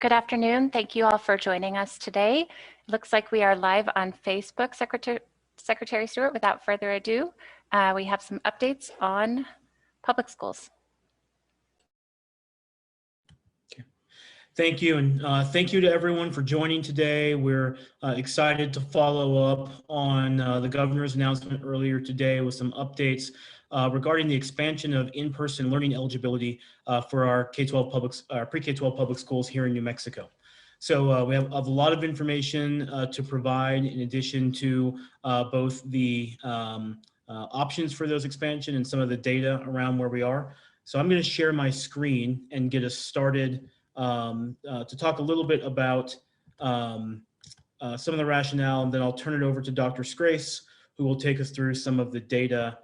Good afternoon. Thank you all for joining us today. It looks like we are live on Facebook. Secretary Stewart, without further ado, we have some updates on public schools. Okay. Thank you, and thank you to everyone for joining today. We're excited to follow up on the governor's announcement earlier today with some updates regarding the expansion of in-person learning eligibility for our pre-K-12 public schools here in New Mexico. So we have a lot of information to provide in addition to both the options for those expansion and some of the data around where we are. So I'm going to share my screen and get us started to talk a little bit about some of the rationale, and then I'll turn it over to Dr. Scrace, who will take us through some of the data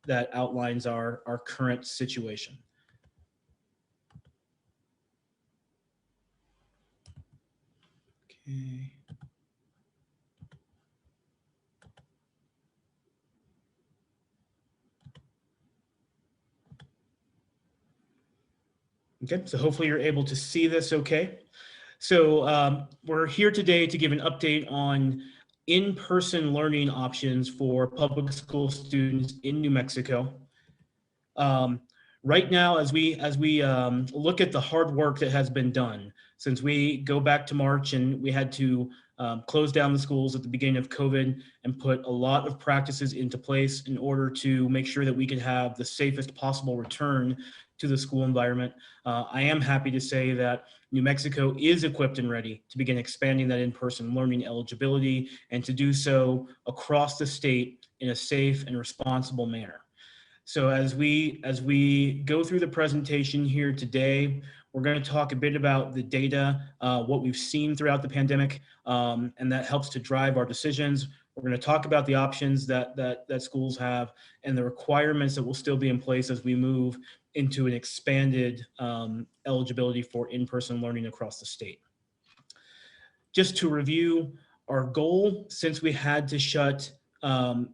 that outlines our current situation. Okay. Okay, so hopefully you're able to see this okay. So we're here today to give an update on in-person learning options for public school students in New Mexico. Right now, as we look at the hard work that has been done since we go back to March and we had to close down the schools at the beginning of COVID and put a lot of practices into place in order to make sure that we could have the safest possible return to the school environment. I am happy to say that New Mexico is equipped and ready to begin expanding that in-person learning eligibility and to do so across the state in a safe and responsible manner. So as we go through the presentation here today, we're going to talk a bit about the data, what we've seen throughout the pandemic, and that helps to drive our decisions. We're going to talk about the options that schools have and the requirements that will still be in place as we move into an expanded eligibility for in-person learning across the state. Just to review, our goal since we had to shut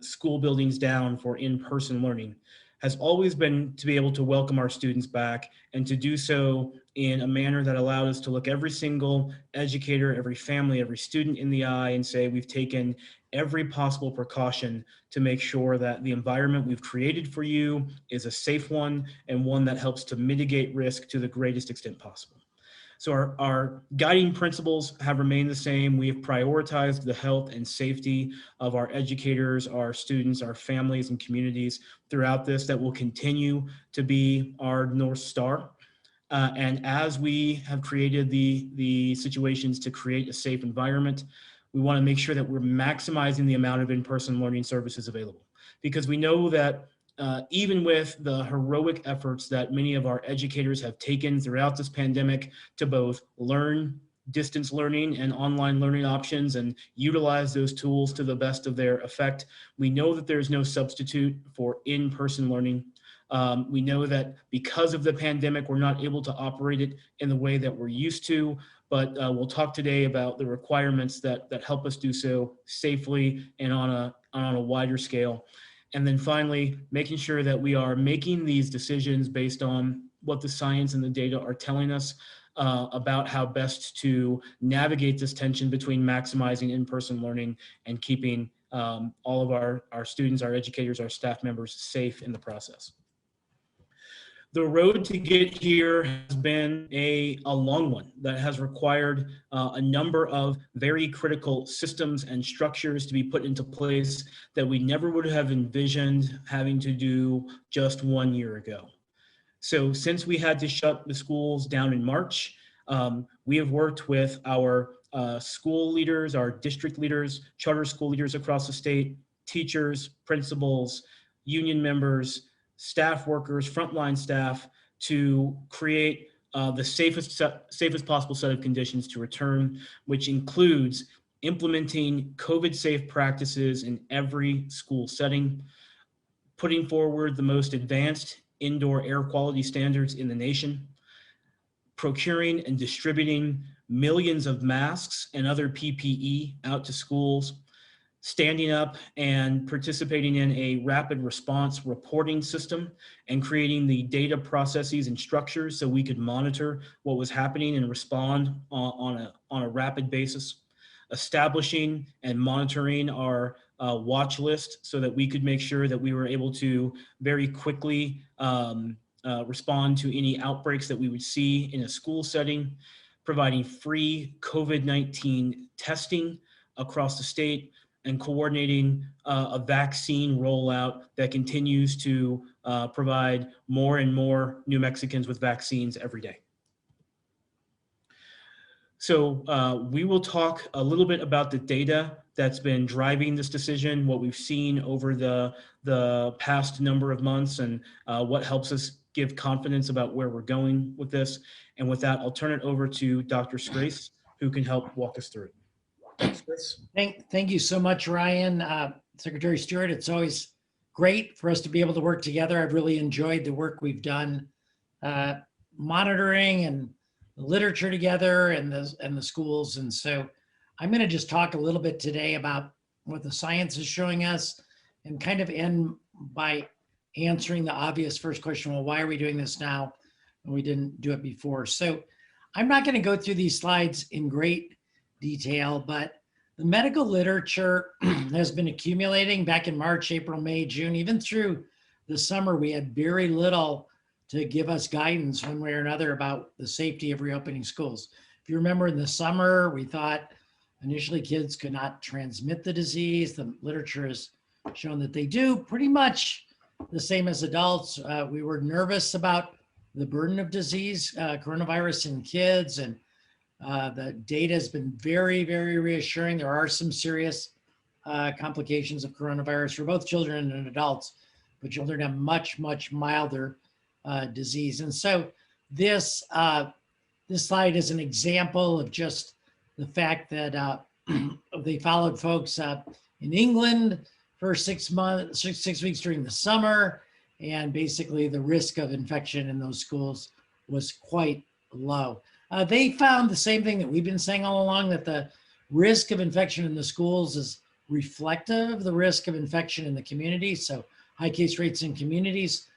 school buildings down for in-person learning has always been to be able to welcome our students back and to do so in a manner that allowed us to look every single educator, every family, every student in the eye and say we've taken every possible precaution to make sure that the environment we've created for you is a safe one and one that helps to mitigate risk to the greatest extent possible. So our guiding principles have remained the same. We have prioritized the health and safety of our educators, our students, our families, and communities throughout this. That will continue to be our North Star. And as we have created the situations to create a safe environment, we want to make sure that we're maximizing the amount of in-person learning services available. Because we know that even with the heroic efforts that many of our educators have taken throughout this pandemic to both learn distance learning and online learning options and utilize those tools to the best of their effect, we know that there's no substitute for in-person learning. We know that because of the pandemic, we're not able to operate it in the way that we're used to, but we'll talk today about the requirements that help us do so safely and on a wider scale. And then finally, making sure that we are making these decisions based on what the science and the data are telling us about how best to navigate this tension between maximizing in-person learning and keeping all of our students, our educators, our staff members safe in the process. The road to get here has been a long one that has required a number of very critical systems and structures to be put into place that we never would have envisioned having to do just 1 year ago. So since we had to shut the schools down in March, we have worked with our school leaders, our district leaders, charter school leaders across the state, teachers, principals, union members, staff workers, frontline staff, to create the safest possible set of conditions to return, which includes implementing COVID-safe practices in every school setting, putting forward the most advanced indoor air quality standards in the nation, procuring and distributing millions of masks and other PPE out to schools, standing up and participating in a rapid response reporting system and creating the data processes and structures so we could monitor what was happening and respond on a rapid basis. Establishing and monitoring our watch list so that we could make sure that we were able to very quickly respond to any outbreaks that we would see in a school setting, providing free COVID-19 testing across the state, and coordinating a vaccine rollout that continues to provide more and more New Mexicans with vaccines every day. So we will talk a little bit about the data that's been driving this decision, what we've seen over the past number of months, and what helps us give confidence about where we're going with this. And with that, I'll turn it over to Dr. Scrace, who can help walk us through it. Thank you so much, Ryan. Secretary Stewart, it's always great for us to be able to work together. I've really enjoyed the work we've done monitoring and the literature together and the schools. And so I'm going to just talk a little bit today about what the science is showing us and kind of end by answering the obvious first question, well, why are we doing this now when we didn't do it before? So I'm not going to go through these slides in great detail, but the medical literature has been accumulating back in March, April, May, June, even through the summer. We had very little to give us guidance one way or another about the safety of reopening schools. If you remember in the summer, we thought initially kids could not transmit the disease. The literature has shown that they do pretty much the same as adults. We were nervous about the burden of disease, coronavirus in kids, and the data has been very, very reassuring. There are some serious complications of coronavirus for both children and adults, but children have much, much milder disease. And so this slide is an example of just the fact that they followed folks in England for 6 weeks during the summer, and basically the risk of infection in those schools was quite low. They found the same thing that we've been saying all along, that the risk of infection in the schools is reflective of the risk of infection in the community. So high case rates in communities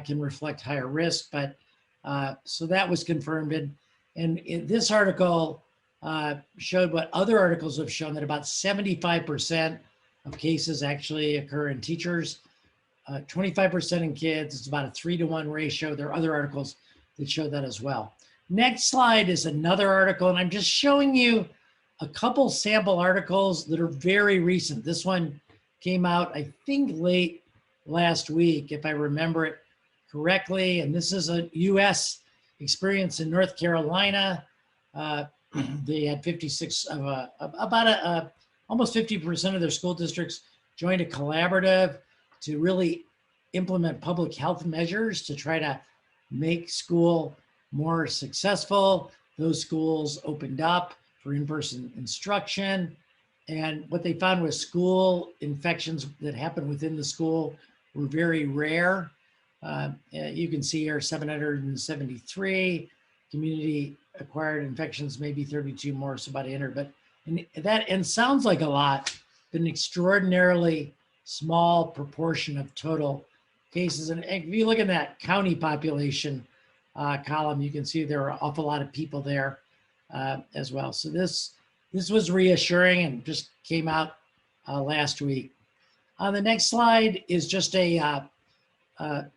can reflect higher risk, but so that was confirmed. And in this article showed what other articles have shown, that about 75% of cases actually occur in teachers, 25% in kids. It's about a 3-to-1 ratio. There are other articles that show that as well. Next slide is another article, and I'm just showing you a couple sample articles that are very recent. This one came out, I think, late last week, if I remember it correctly. And this is a US experience in North Carolina. They had 56 of almost 50% of their school districts joined a collaborative to really implement public health measures to try to make school more successful. Those schools opened up for in-person instruction. And what they found was school infections that happened within the school were very rare. You can see here 773, community acquired infections, maybe 32 more, so about 800. But and sounds like a lot, but an extraordinarily small proportion of total cases. And if you look at that county population column, you can see there are an awful lot of people there as well. So this was reassuring and just came out last week. On the next slide is just our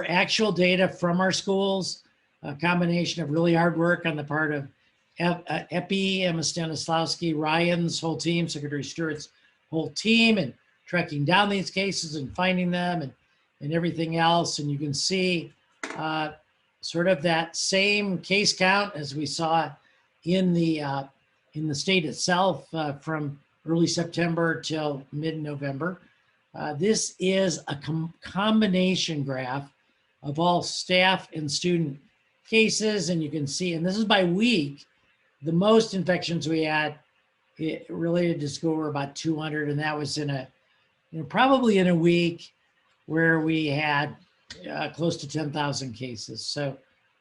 actual data from our schools, a combination of really hard work on the part of Epi, Emma Stanislawski, Ryan's whole team, Secretary Stewart's whole team, and tracking down these cases and finding them and everything else. And you can see sort of that same case count as we saw in the state itself from early September till mid-November. This is a combination graph of all staff and student cases, and you can see, and this is by week, the most infections we had related to school were about 200, and that was in probably in a week where we had close to 10,000 cases. So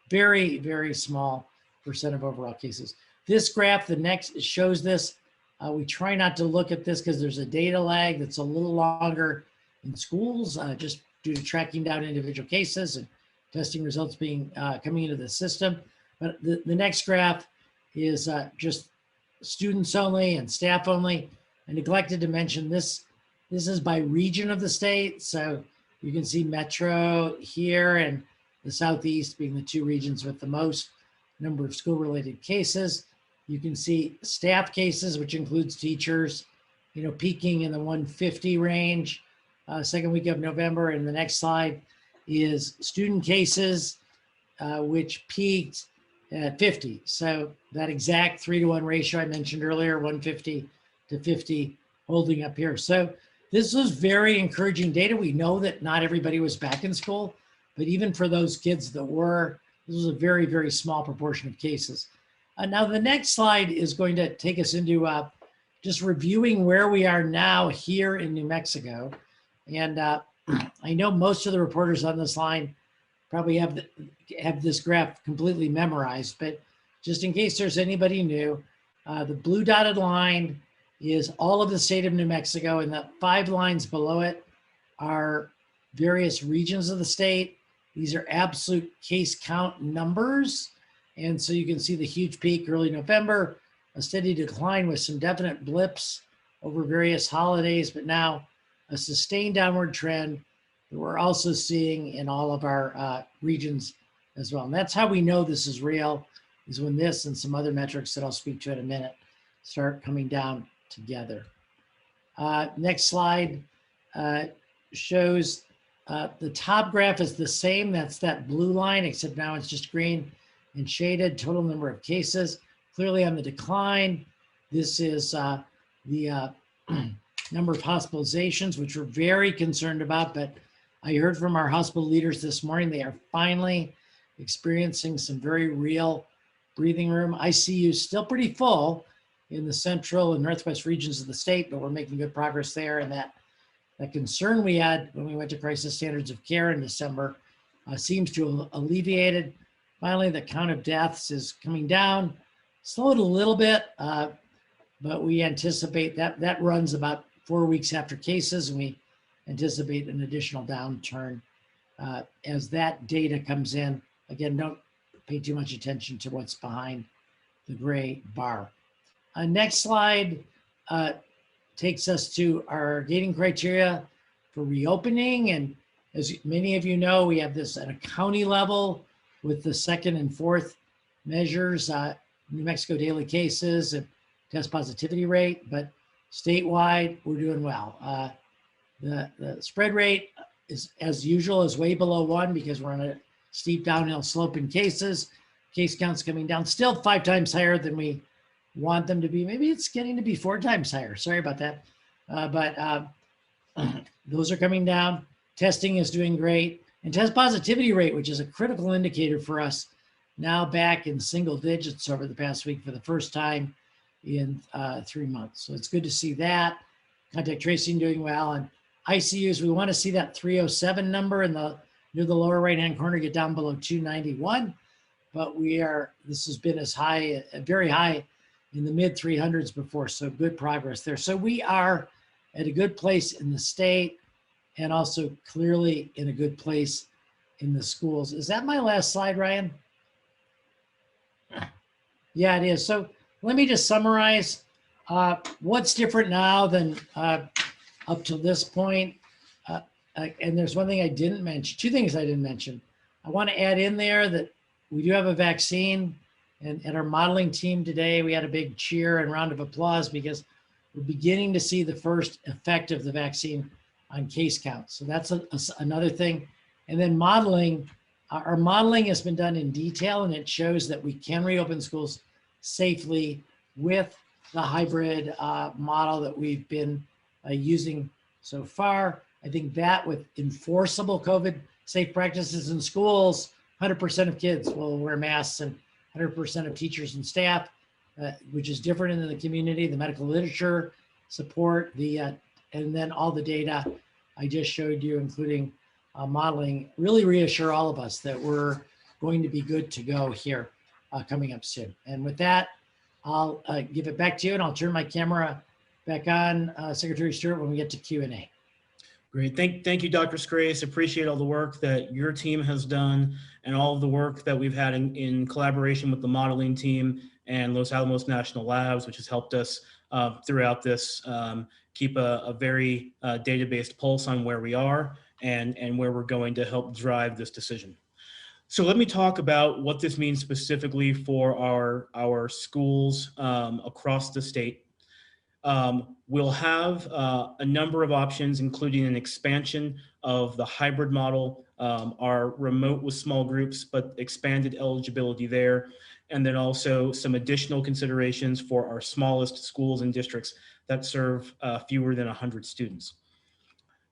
very, very small percent of overall cases. This graph, the next, shows this We try not to look at this because there's a data lag that's a little longer in schools, just due to tracking down individual cases and testing results being coming into the system. But the next graph is just students only and staff only. I neglected to mention this. This is by region of the state. So you can see Metro here and the Southeast being the two regions with the most number of school-related cases. You can see staff cases, which includes teachers, peaking in the 150 range, second week of November. And the next slide is student cases, which peaked at 50. So that exact 3-to-1 ratio I mentioned earlier, 150 to 50, holding up here. So this was very encouraging data. We know that not everybody was back in school, but even for those kids that were, this was a very, very small proportion of cases. Now the next slide is going to take us into just reviewing where we are now here in New Mexico. And I know most of the reporters on this line probably have this graph completely memorized, but just in case there's anybody new, the blue dotted line is all of the state of New Mexico, and the 5 lines below it are various regions of the state. These are absolute case count numbers. And so you can see the huge peak early November, a steady decline with some definite blips over various holidays, but now a sustained downward trend that we're also seeing in all of our regions as well. And that's how we know this is real, is when this and some other metrics that I'll speak to in a minute start coming down together. Next slide shows the top graph is the same. That's that blue line, except now it's just green and shaded. Total number of cases clearly on the decline. This is the number of hospitalizations, which we're very concerned about, but I heard from our hospital leaders this morning, they are finally experiencing some very real breathing room. ICU still pretty full in the central and northwest regions of the state, but we're making good progress there. And that concern we had when we went to crisis standards of care in December seems to have alleviated. Finally, the count of deaths is coming down, slowed a little bit, but we anticipate that runs about 4 weeks after cases, and we anticipate an additional downturn as that data comes in. Again, don't pay too much attention to what's behind the gray bar. Next slide takes us to our gating criteria for reopening. And as many of you know, we have this at a county level with the second and fourth measures, New Mexico daily cases and test positivity rate, but statewide, we're doing well. The spread rate is, as usual, is way below 1 because we're on a steep downhill slope in cases. Case counts coming down, still 5 times higher than we want them to be. Maybe it's getting to be 4 times higher. Sorry about that. But those are coming down. Testing is doing great. And test positivity rate, which is a critical indicator for us, now back in single digits over the past week for the first time in 3 months. So it's good to see that. Contact tracing doing well. And ICUs, we want to see that 307 number in the near the lower right-hand corner get down below 291. But this has been as high, very high in the mid 300s before. So good progress there. So we are at a good place in the state and also clearly in a good place in the schools. Is that my last slide, Ryan? Yeah, it is. So let me just summarize what's different now than up to this point. And there's one thing I didn't mention, 2 things I didn't mention. I want to add in there that we do have a vaccine, and at our modeling team today, we had a big cheer and round of applause because we're beginning to see the first effect of the vaccine on case counts. So that's another thing. And then modeling, our modeling has been done in detail, and it shows that we can reopen schools safely with the hybrid model that we've been using so far. I think that with enforceable COVID safe practices in schools, 100% of kids will wear masks and 100% of teachers and staff, which is different in the community, the medical literature support, and then all the data I just showed you, including modeling, really reassure all of us that we're going to be good to go here coming up soon. And with that, I'll give it back to you, and I'll turn my camera back on, Secretary Stewart, when we get to Q&A. Great. Thank you, Dr. Scrace. Appreciate all the work that your team has done and all of the work that we've had in collaboration with the modeling team and Los Alamos National Labs, which has helped us throughout this keep a very data-based pulse on where we are and where we're going to help drive this decision. So let me talk about what this means specifically for our schools across the state. We'll have a number of options, including an expansion of the hybrid model, our remote with small groups, but expanded eligibility there, and then also some additional considerations for our smallest schools and districts that serve fewer than 100 students.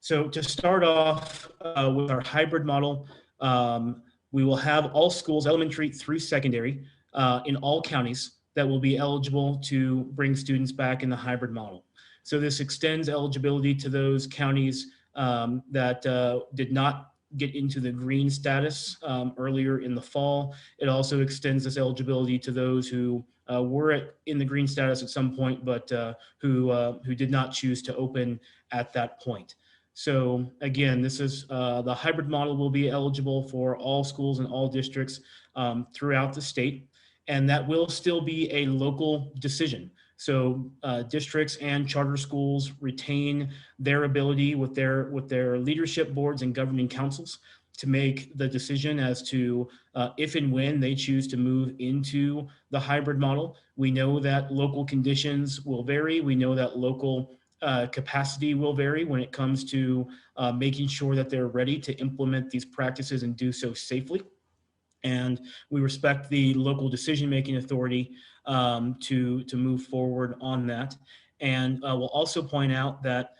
So to start off with our hybrid model, we will have all schools, elementary through secondary, in all counties that will be eligible to bring students back in the hybrid model. So this extends eligibility to those counties that did not get into the green status earlier in the fall. It also extends this eligibility to those who were in the green status at some point, but who did not choose to open at that point. So again, this is the hybrid model will be eligible for all schools and all districts throughout the state, and that will still be a local decision. So districts and charter schools retain their ability with their leadership boards and governing councils to make the decision as to if and when they choose to move into the hybrid model. We know that local conditions will vary. We know that local capacity will vary when it comes to making sure that they're ready to implement these practices and do so safely. And we respect the local decision-making authority to move forward on that. And we'll also point out that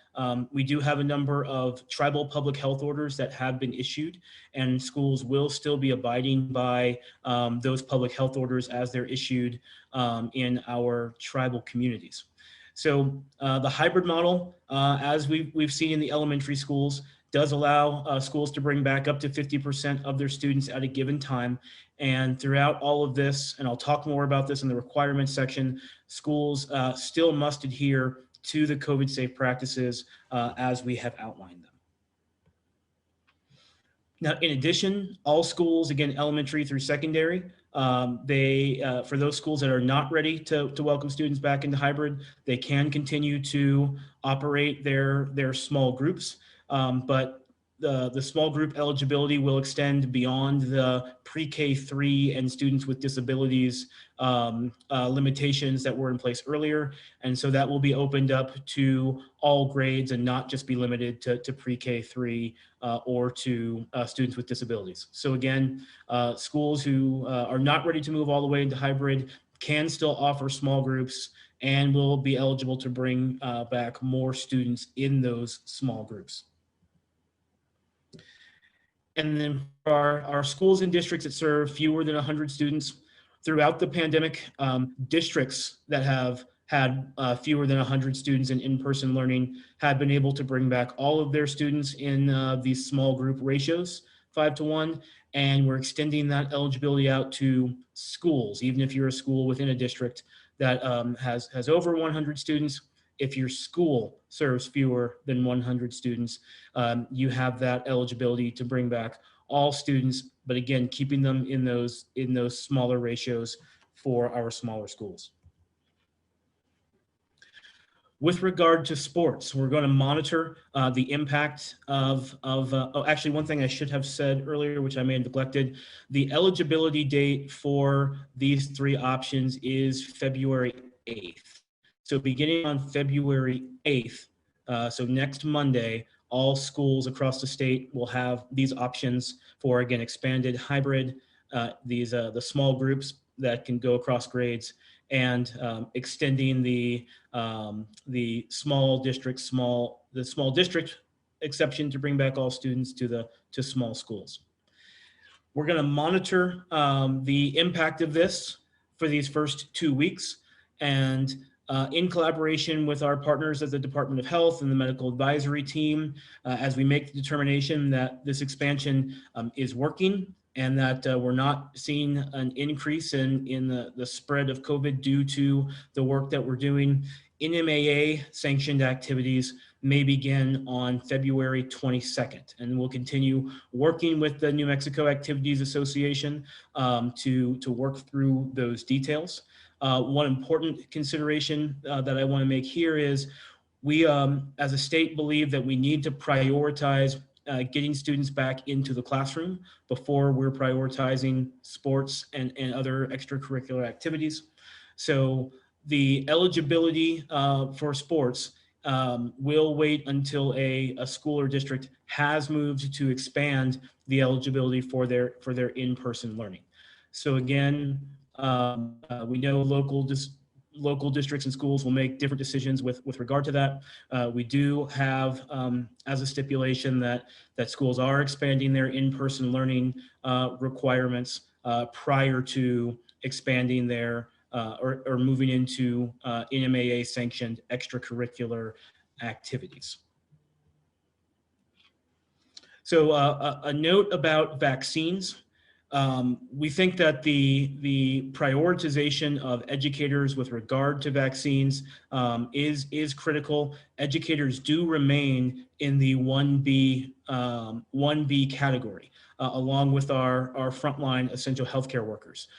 we do have a number of tribal public health orders that have been issued, and schools will still be abiding by those public health orders as they're issued in our tribal communities. So the hybrid model, as we've seen in the elementary schools, does allow schools to bring back up to 50% of their students at a given time. And throughout all of this, and I'll talk more about this in the requirements section, schools still must adhere to the COVID safe practices as we have outlined them. Now, in addition, all schools, again, elementary through secondary, for those schools that are not ready to welcome students back into hybrid, they can continue to operate their small groups. But the small group eligibility will extend beyond the pre-K 3 and students with disabilities limitations that were in place earlier. And so that will be opened up to all grades and not just be limited to pre-K 3 or to students with disabilities. So again, schools who are not ready to move all the way into hybrid can still offer small groups and will be eligible to bring back more students in those small groups. And then for our schools and districts that serve fewer than 100 students, throughout the pandemic, districts that have had fewer than 100 students in in-person learning have been able to bring back all of their students in these small group ratios, 5-to-1, and we're extending that eligibility out to schools, even if you're a school within a district that has over 100 students. If your school serves fewer than 100 students, you have that eligibility to bring back all students, but again, keeping them in those smaller ratios for our smaller schools. With regard to sports, we're going to monitor the impact of actually, one thing I should have said earlier, which I may have neglected, the eligibility date for these three options is February 8th. So beginning on February 8th, so next Monday, all schools across the state will have these options for, again, expanded hybrid, the small groups that can go across grades, and extending the small district exception to bring back all students to small schools. We're going to monitor the impact of this for these first 2 weeks, and in collaboration with our partners at the Department of Health and the medical advisory team, as we make the determination that this expansion is working and that we're not seeing an increase in the spread of COVID due to the work that we're doing. NMAA sanctioned activities may begin on February 22nd, and we'll continue working with the New Mexico Activities Association to work through those details. One important consideration that I want to make here is we, as a state, believe that we need to prioritize getting students back into the classroom before we're prioritizing sports and other extracurricular activities. So the eligibility for sports will wait until a school or district has moved to expand the eligibility for their in-person learning. So again, we know local districts and schools will make different decisions with regard to that. We do have as a stipulation that schools are expanding their in-person learning requirements prior to expanding their or moving into NMAA sanctioned extracurricular activities. So a note about vaccines. We think that the prioritization of educators with regard to vaccines is critical. Educators do remain in the 1B category, along with our frontline essential healthcare workers.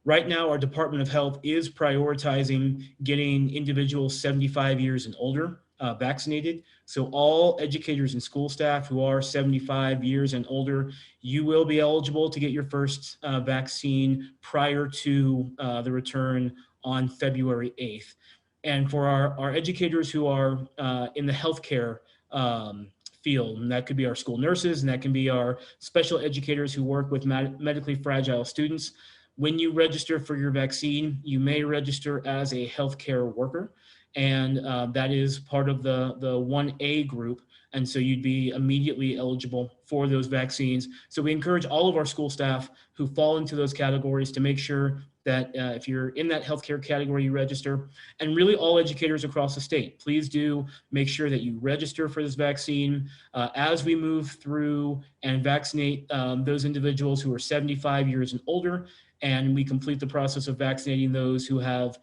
Right now, our Department of Health is prioritizing getting individuals 75 years and older vaccinated. So all educators and school staff who are 75 years and older, you will be eligible to get your first vaccine prior to the return on February 8th. And for our educators who are in the healthcare field, and that could be our school nurses, and that can be our special educators who work with medically fragile students, when you register for your vaccine, you may register as a healthcare worker, and that is part of the 1A group, and so you'd be immediately eligible for those vaccines. So we encourage all of our school staff who fall into those categories to make sure that if you're in that healthcare category, you register, and really all educators across the state. Please do make sure that you register for this vaccine as we move through and vaccinate those individuals who are 75 years and older, and we complete the process of vaccinating those who have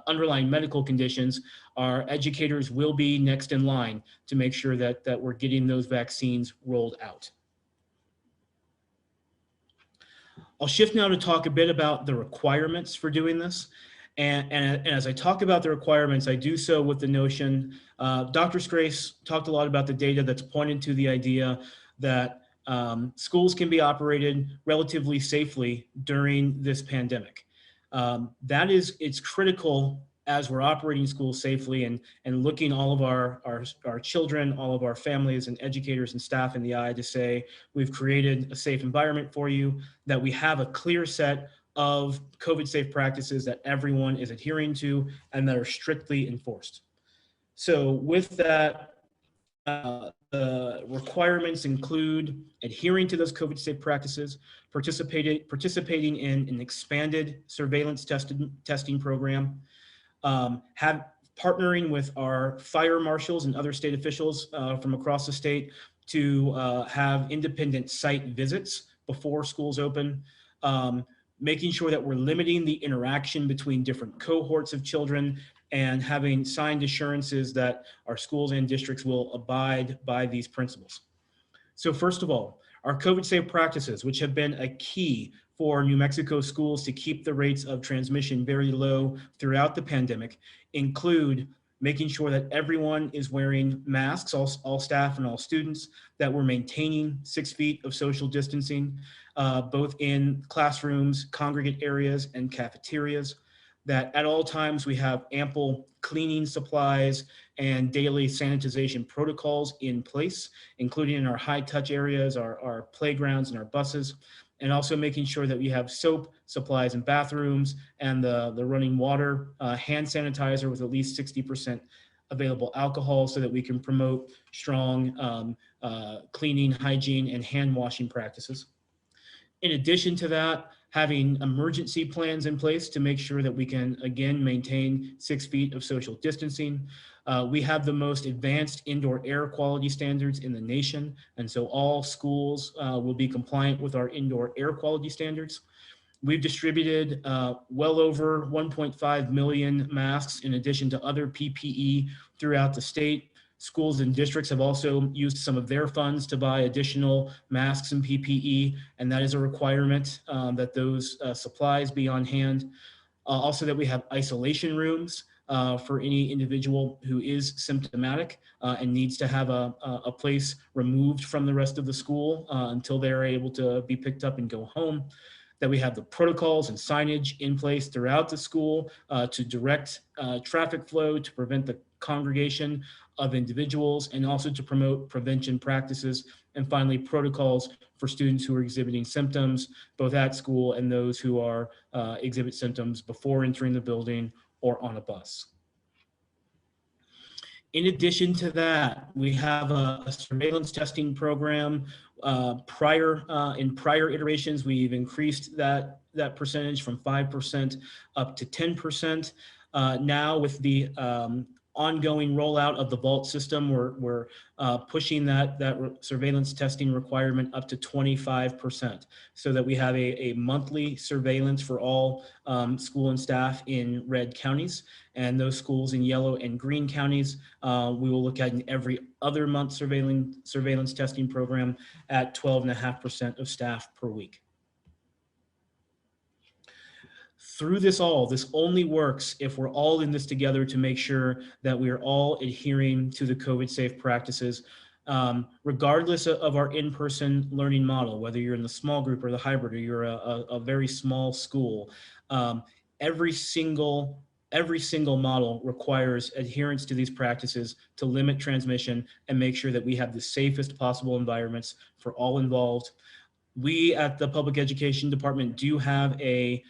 underlying medical conditions. Our educators will be next in line to make sure that we're getting those vaccines rolled out. I'll shift now to talk a bit about the requirements for doing this. And as I talk about the requirements, I do so with the notion, Dr. Scrace talked a lot about the data that's pointed to the idea that schools can be operated relatively safely during this pandemic. It's critical as we're operating schools safely and looking all of our children, all of our families and educators and staff in the eye to say, we've created a safe environment for you, that we have a clear set of COVID safe practices that everyone is adhering to and that are strictly enforced. So with that, the requirements include adhering to those COVID safe practices, participating in an expanded surveillance testing program, partnering with our fire marshals and other state officials from across the state to have independent site visits before schools open, making sure that we're limiting the interaction between different cohorts of children, and having signed assurances that our schools and districts will abide by these principles. So first of all, our COVID safe practices, which have been a key for New Mexico schools to keep the rates of transmission very low throughout the pandemic, include making sure that everyone is wearing masks, all staff and all students, that we're maintaining 6 feet of social distancing, both in classrooms, congregate areas, and cafeterias, that at all times we have ample cleaning supplies and daily sanitization protocols in place, including in our high touch areas, our playgrounds and our buses, and also making sure that we have soap supplies in bathrooms and the running water, hand sanitizer with at least 60% available alcohol so that we can promote strong cleaning, hygiene, and hand washing practices. In addition to that, having emergency plans in place to make sure that we can, again, maintain 6 feet of social distancing. We have the most advanced indoor air quality standards in the nation, and so all schools will be compliant with our indoor air quality standards. We've distributed well over 1.5 million masks in addition to other PPE throughout the state. Schools and districts have also used some of their funds to buy additional masks and PPE, and that is a requirement that those supplies be on hand. Also that we have isolation rooms for any individual who is symptomatic and needs to have a place removed from the rest of the school until they're able to be picked up and go home. That we have the protocols and signage in place throughout the school to direct traffic flow, to prevent the congregation of individuals, and also to promote prevention practices. And finally, protocols for students who are exhibiting symptoms, both at school and those who are exhibit symptoms before entering the building or on a bus. In addition to that, we have a surveillance testing program. In prior iterations, we've increased that percentage from 5% up to 10%. Now with the ongoing rollout of the Vault system, we're pushing that surveillance testing requirement up to 25%, so that we have a monthly surveillance for all school and staff in red counties, and those schools in yellow and green counties, we will look at an every other month surveillance testing program at 12.5% of staff per week. Through this only works if we're all in this together to make sure that we are all adhering to the COVID safe practices, regardless of our in-person learning model, whether you're in the small group or the hybrid, or you're a very small school. Every single model requires adherence to these practices to limit transmission and make sure that we have the safest possible environments for all involved. We at the Public Education Department do have a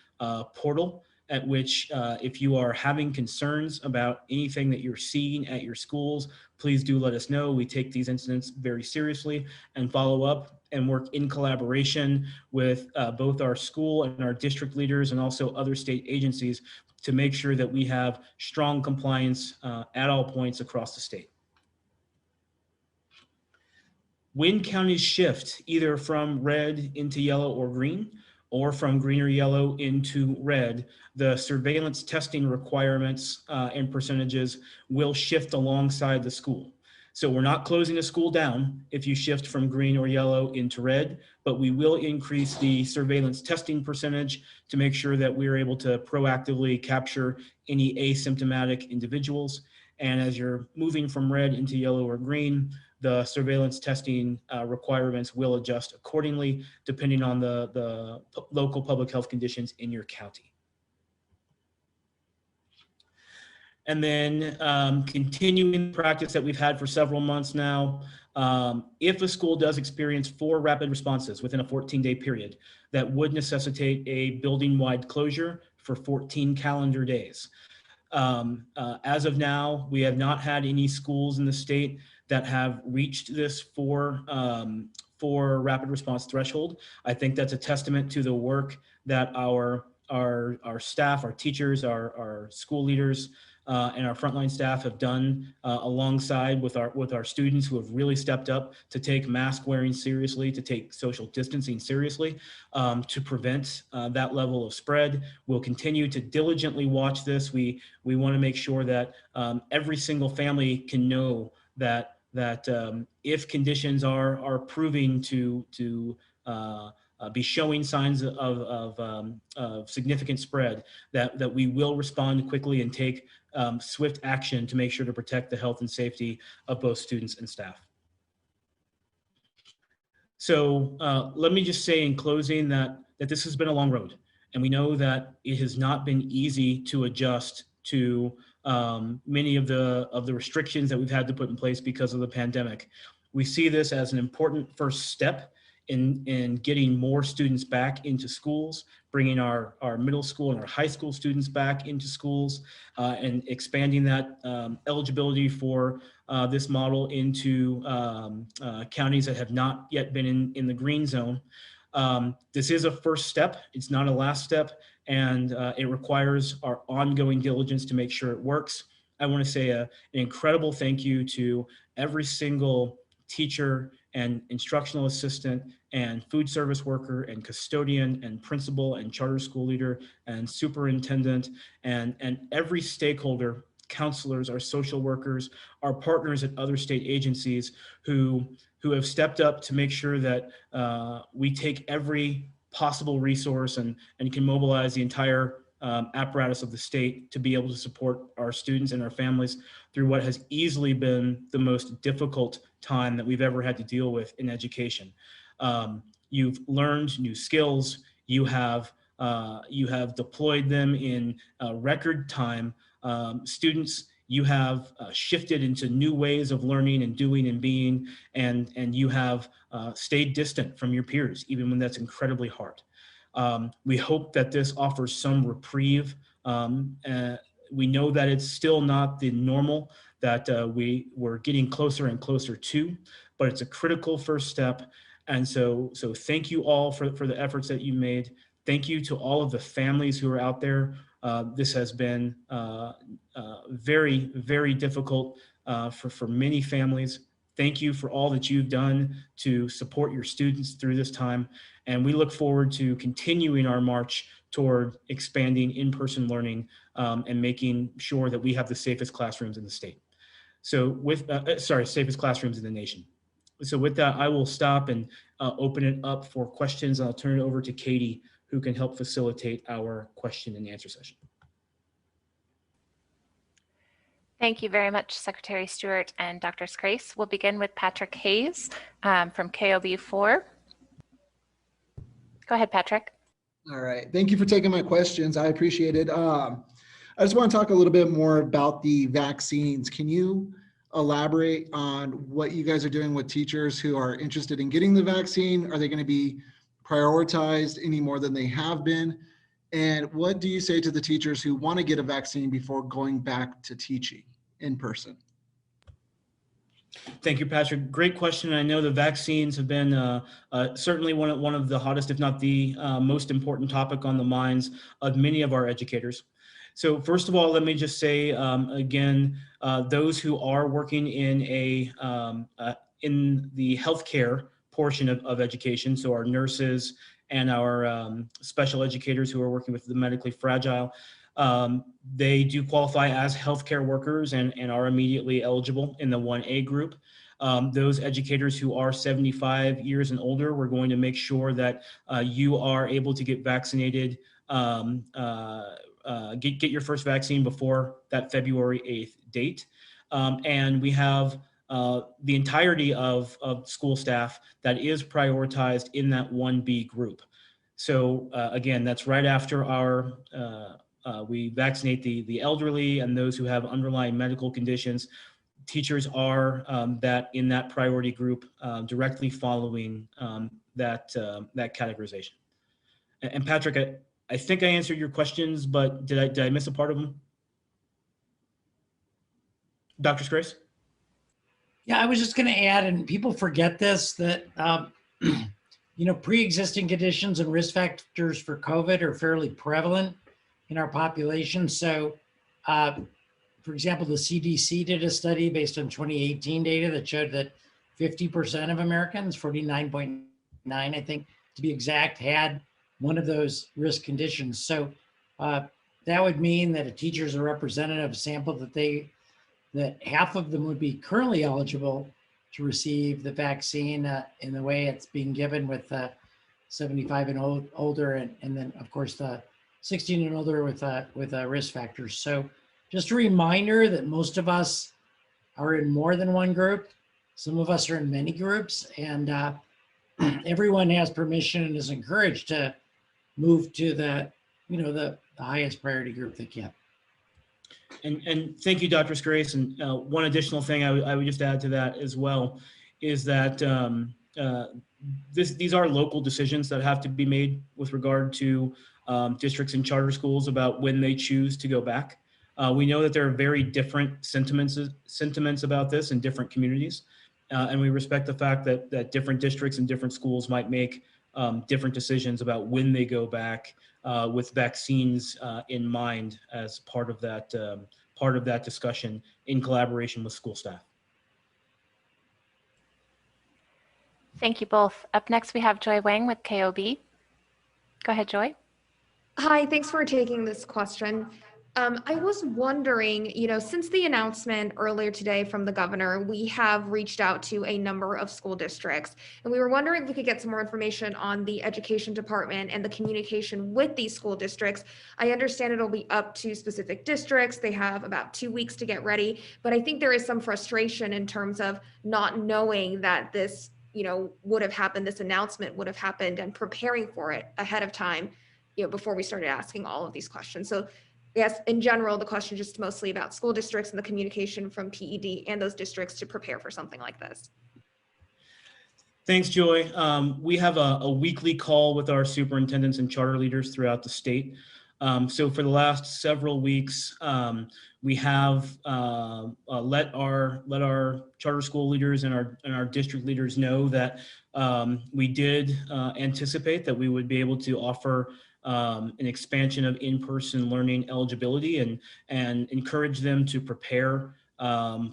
portal at which if you are having concerns about anything that you're seeing at your schools, please do let us know. We take these incidents very seriously and follow up and work in collaboration with both our school and our district leaders and also other state agencies to make sure that we have strong compliance at all points across the state. When counties shift either from red into yellow or green, or from green or yellow into red, the surveillance testing requirements and percentages will shift alongside the school. So we're not closing a school down if you shift from green or yellow into red, but we will increase the surveillance testing percentage to make sure that we're able to proactively capture any asymptomatic individuals. And as you're moving from red into yellow or green, the surveillance testing requirements will adjust accordingly, depending on the local public health conditions in your county. And then continuing the practice that we've had for several months now, if a school does experience 4 rapid responses within a 14-day period, that would necessitate a building-wide closure for 14 calendar days. As of now, we have not had any schools in the state that have reached this 4 rapid response threshold. I think that's a testament to the work that our staff, our teachers, our school leaders, and our frontline staff have done alongside with our students who have really stepped up to take mask wearing seriously, to take social distancing seriously, to prevent that level of spread. We'll continue to diligently watch this. We want to make sure that every single family can know that if conditions are proving to be showing signs of significant spread, that we will respond quickly and take swift action to make sure to protect the health and safety of both students and staff. So let me just say in closing that this has been a long road, and we know that it has not been easy to adjust to many of the restrictions that we've had to put in place because of the pandemic. We see this as an important first step in getting more students back into schools, bringing our middle school and our high school students back into schools, and expanding that eligibility for this model into counties that have not yet been in the green zone. This is a first step. It's not a last step, and it requires our ongoing diligence to make sure it works. I want to say an incredible thank you to every single teacher and instructional assistant and food service worker and custodian and principal and charter school leader and superintendent and every stakeholder, counselors, our social workers, our partners at other state agencies who have stepped up to make sure that we take every possible resource and can mobilize the entire apparatus of the state to be able to support our students and our families through what has easily been the most difficult time that we've ever had to deal with in education. You've learned new skills. You have deployed them in record time. Students, you have shifted into new ways of learning and doing and being, and you have stayed distant from your peers, even when that's incredibly hard. We hope that this offers some reprieve. We know that it's still not the normal that we're getting closer and closer to, but it's a critical first step. And so thank you all for the efforts that you made. Thank you to all of the families who are out there. This has been very, very difficult for many families. Thank you for all that you've done to support your students through this time. And we look forward to continuing our march toward expanding in-person learning and making sure that we have the safest classrooms in the state. So with, safest classrooms in the nation. So with that, I will stop and open it up for questions. I'll turn it over to Katie, who can help facilitate our question and answer session. Thank you very much, Secretary Stewart and Dr. Scrace. We'll begin with Patrick Hayes from KOB4. Go ahead, Patrick. All right. Thank you for taking my questions. I appreciate it. I just want to talk a little bit more about the vaccines. Can you elaborate on what you guys are doing with teachers who are interested in getting the vaccine? Are they going to be prioritized any more than they have been? And what do you say to the teachers who want to get a vaccine before going back to teaching in person? Thank you, Patrick. Great question. I know the vaccines have been certainly one of the hottest, if not the most important topic on the minds of many of our educators. So first of all, let me just say again, those who are working in the healthcare portion of education, so our nurses and our special educators who are working with the medically fragile, they do qualify as healthcare workers and are immediately eligible in the 1A group. Those educators who are 75 years and older, we're going to make sure that you are able to get vaccinated, get your first vaccine before that February 8th date. And we have the entirety of school staff that is prioritized in that 1B group. So again, that's right after our we vaccinate the elderly and those who have underlying medical conditions. Teachers are in that priority group directly following that categorization. And Patrick, I think I answered your questions, but did I miss a part of them? Dr. Scrace? Yeah, I was just going to add, and people forget this, that pre-existing conditions and risk factors for COVID are fairly prevalent in our population. So, for example, the CDC did a study based on 2018 data that showed that 50% of Americans, 49.9, I think, to be exact, had one of those risk conditions. So that would mean that a teacher is a representative sample that half of them would be currently eligible to receive the vaccine in the way it's being given with 75 and older, and then of course the 16 and older with risk factors. So just a reminder that most of us are in more than one group. Some of us are in many groups, and everyone has permission and is encouraged to move to the highest priority group they can. And thank you, Dr. Scrace. And one additional thing I would just add to that as well is that these are local decisions that have to be made with regard to districts and charter schools about when they choose to go back. We know that there are very different sentiments about this in different communities, and we respect the fact that different districts and different schools might make different decisions about when they go back with vaccines in mind as part of that discussion in collaboration with school staff. Thank you both. Up next, we have Joy Wang with KOB. Go ahead, Joy. Hi, thanks for taking this question. I was wondering, since the announcement earlier today from the governor, we have reached out to a number of school districts, and we were wondering if we could get some more information on the education department and the communication with these school districts. I understand it'll be up to specific districts. They have about 2 weeks to get ready, but I think there is some frustration in terms of not knowing that this, would have happened, this announcement would have happened, and preparing for it ahead of time, before we started asking all of these questions. So yes, in general, the question is just mostly about school districts and the communication from PED and those districts to prepare for something like this. Thanks, Joy. We have a weekly call with our superintendents and charter leaders throughout the state. So for the last several weeks, we have let our charter school leaders and our district leaders know that we did anticipate that we would be able to offer an expansion of in-person learning eligibility and encourage them to prepare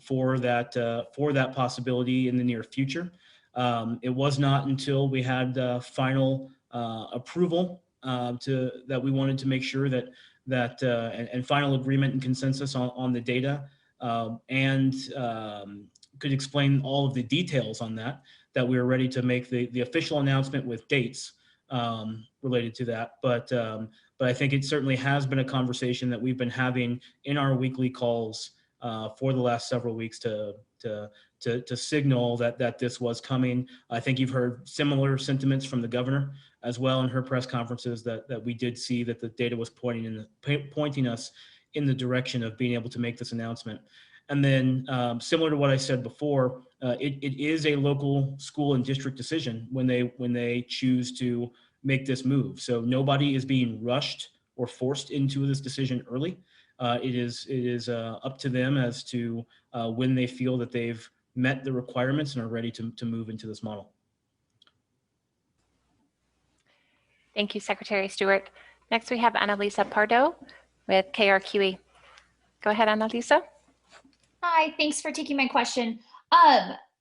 for that possibility in the near future. It was not until we had the final approval that we wanted to make sure that and final agreement and consensus on the data and could explain all of the details on that we were ready to make the official announcement with dates related to that. But I think it certainly has been a conversation that we've been having in our weekly calls for the last several weeks to signal that this was coming. I think you've heard similar sentiments from the governor as well in her press conferences that we did see that the data was pointing us in the direction of being able to make this announcement. And then similar to what I said before, it is a local school and district decision when they choose to make this move. So nobody is being rushed or forced into this decision early. It is up to them as to when they feel that they've met the requirements and are ready to move into this model. Thank you, Secretary Stewart. Next, we have Annalisa Pardo with KRQE. Go ahead, Annalisa. Hi, thanks for taking my question.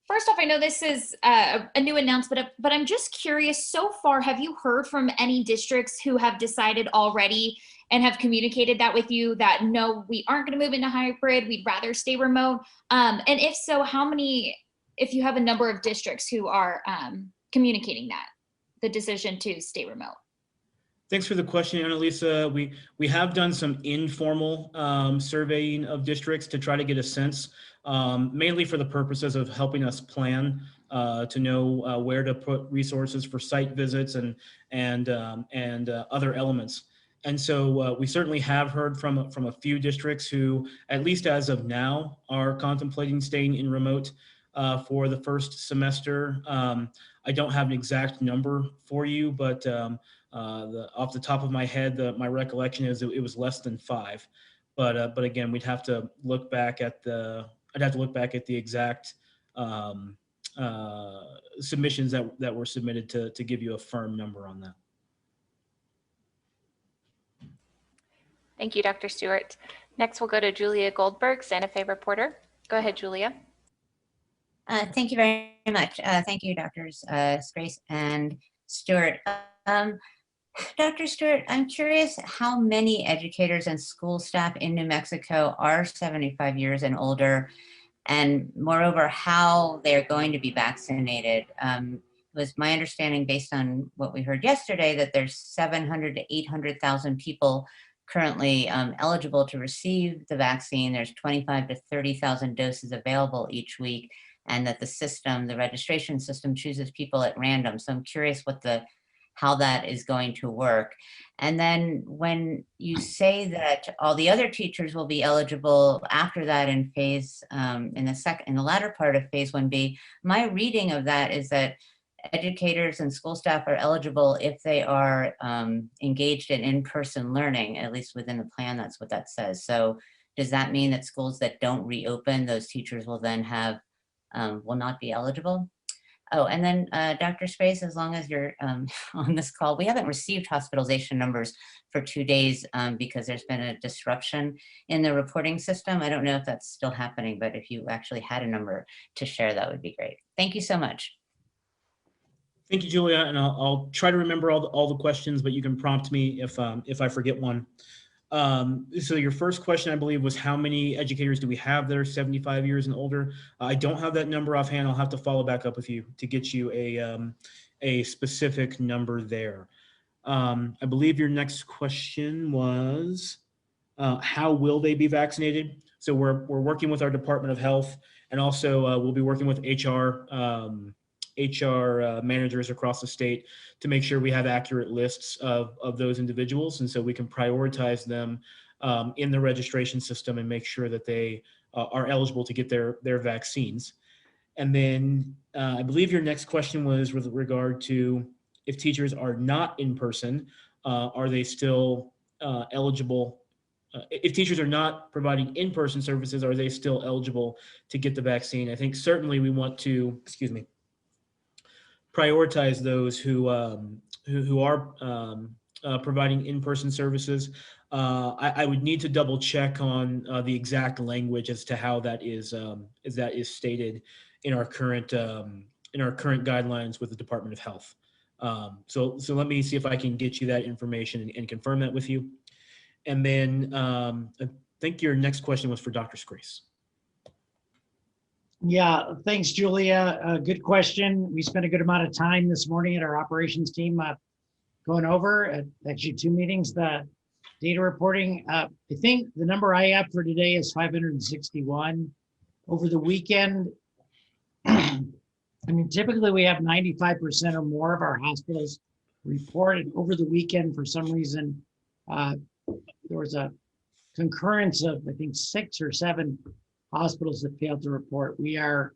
First off, I know this is a new announcement, but I'm just curious, so far, have you heard from any districts who have decided already and have communicated that with you that no, we aren't going to move into hybrid, we'd rather stay remote? And if so, how many, if you have a number of districts who are communicating that, the decision to stay remote? Thanks for the question, Annalisa. We have done some informal surveying of districts to try to get a sense, mainly for the purposes of helping us plan to know where to put resources for site visits and other elements. And so we certainly have heard from a few districts who, at least as of now, are contemplating staying in remote for the first semester. I don't have an exact number for you, but off the top of my head, my recollection is it was less than 5. But again, we'd have to look back at I'd have to look back at the exact submissions that were submitted to give you a firm number on that. Thank you, Dr. Stewart. Next, we'll go to Julia Goldberg, Santa Fe reporter. Go ahead, Julia. Thank you very much. Thank you, Drs. Grace and Stewart. Dr. Stewart, I'm curious how many educators and school staff in New Mexico are 75 years and older, and moreover, how they're going to be vaccinated. It was my understanding, based on what we heard yesterday, that there's 700 to 800,000 people currently eligible to receive the vaccine. There's 25 to 30,000 doses available each week, and that the system, the registration system, chooses people at random. So I'm curious how that is going to work. And then when you say that all the other teachers will be eligible after that in in the latter part of phase 1B, my reading of that is that educators and school staff are eligible if they are engaged in in-person learning, at least within the plan, that's what that says. So does that mean that schools that don't reopen, those teachers will then will not be eligible? Oh, and then Dr. Sprace, as long as you're on this call, we haven't received hospitalization numbers for 2 days because there's been a disruption in the reporting system. I don't know if that's still happening, but if you actually had a number to share, that would be great. Thank you so much. Thank you, Julia, and I'll try to remember all the questions, but you can prompt me if I forget one. So your first question, I believe, was how many educators do we have that are 75 years and older? I don't have that number offhand. I'll have to follow back up with you to get you a specific number there. I believe your next question was how will they be vaccinated? So we're working with our Department of Health, and also we'll be working with HR managers across the state to make sure we have accurate lists of those individuals. And so we can prioritize them in the registration system and make sure that they are eligible to get their vaccines. And then I believe your next question was with regard to if teachers are not in person, are they still eligible? If teachers are not providing in-person services, are they still eligible to get the vaccine? I think certainly we want to, prioritize those who are providing in-person services. I would need to double check on the exact language as to how that is stated in our current guidelines with the Department of Health. So let me see if I can get you that information and confirm that with you. And then I think your next question was for Dr. Scrace. Yeah, thanks, Julia. Good question. We spent a good amount of time this morning at our operations team going over actually 2 meetings, the data reporting. I think the number I have for today is 561. Over the weekend, I mean, typically we have 95% or more of our hospitals reported. Over the weekend, for some reason, there was a concurrence of, I think, 6 or 7 hospitals that failed to report. We are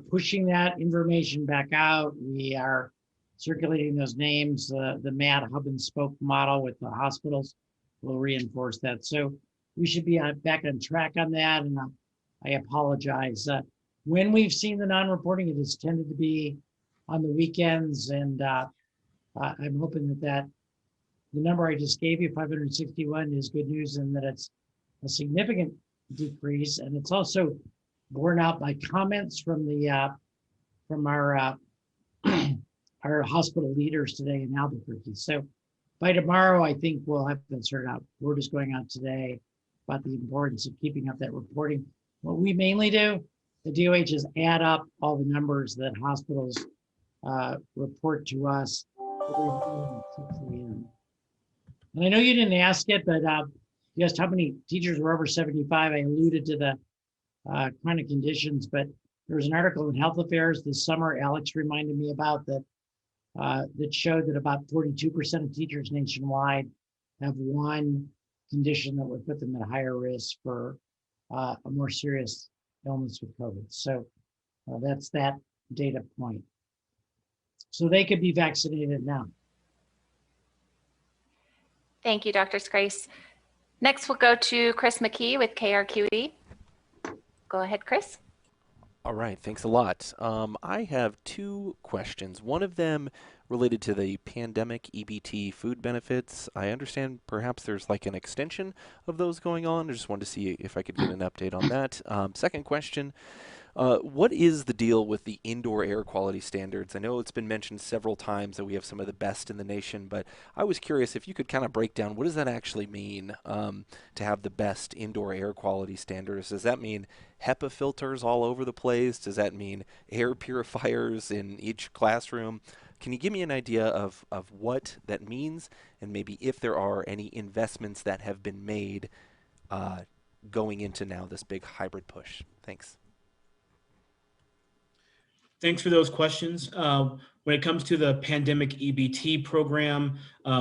pushing that information back out. We are circulating those names. The MAD hub and spoke model with the hospitals will reinforce that. So we should be back on track on that. And I apologize. When we've seen the non-reporting, it has tended to be on the weekends. And I'm hoping that the number I just gave you, 561, is good news, and that it's a significant decrease, and it's also borne out by comments from the from our our hospital leaders today in Albuquerque. So by tomorrow, I think we'll have that sorted out. Word is going out today about the importance of keeping up that reporting. What we mainly do, the DOH, is add up all the numbers that hospitals report to us. And I know you didn't ask it, but you asked how many teachers were over 75. I alluded to the chronic conditions, but there was an article in Health Affairs this summer Alex reminded me about that showed that about 42% of teachers nationwide have one condition that would put them at higher risk for a more serious illness with COVID. So that's that data point. So they could be vaccinated now. Thank you, Dr. Scrace. Next, we'll go to Chris McKee with KRQE. Go ahead, Chris. All right, thanks a lot. I have 2 questions. One of them related to the pandemic EBT food benefits. I understand perhaps there's like an extension of those going on. I just wanted to see if I could get an update on that. Second question, what is the deal with the indoor air quality standards? I know it's been mentioned several times that we have some of the best in the nation, but I was curious if you could kind of break down what does that actually mean to have the best indoor air quality standards? Does that mean HEPA filters all over the place? Does that mean air purifiers in each classroom? Can you give me an idea of what that means, and maybe if there are any investments that have been made going into now this big hybrid push? Thanks. Thanks for those questions. When it comes to the pandemic EBT program,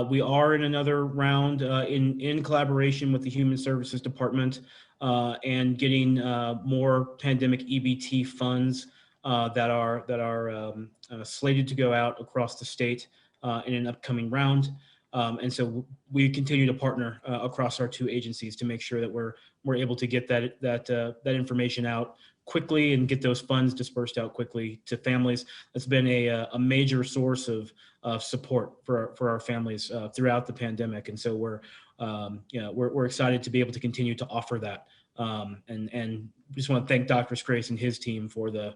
we are in another round in collaboration with the Human Services Department and getting more pandemic EBT funds that are slated to go out across the state in an upcoming round. And so we continue to partner across our two agencies to make sure that we're able to get that information out quickly and get those funds dispersed out quickly to families. That's been a major source of support for our families throughout the pandemic. And so we're excited to be able to continue to offer that. And just want to thank Dr. Scrace and his team for the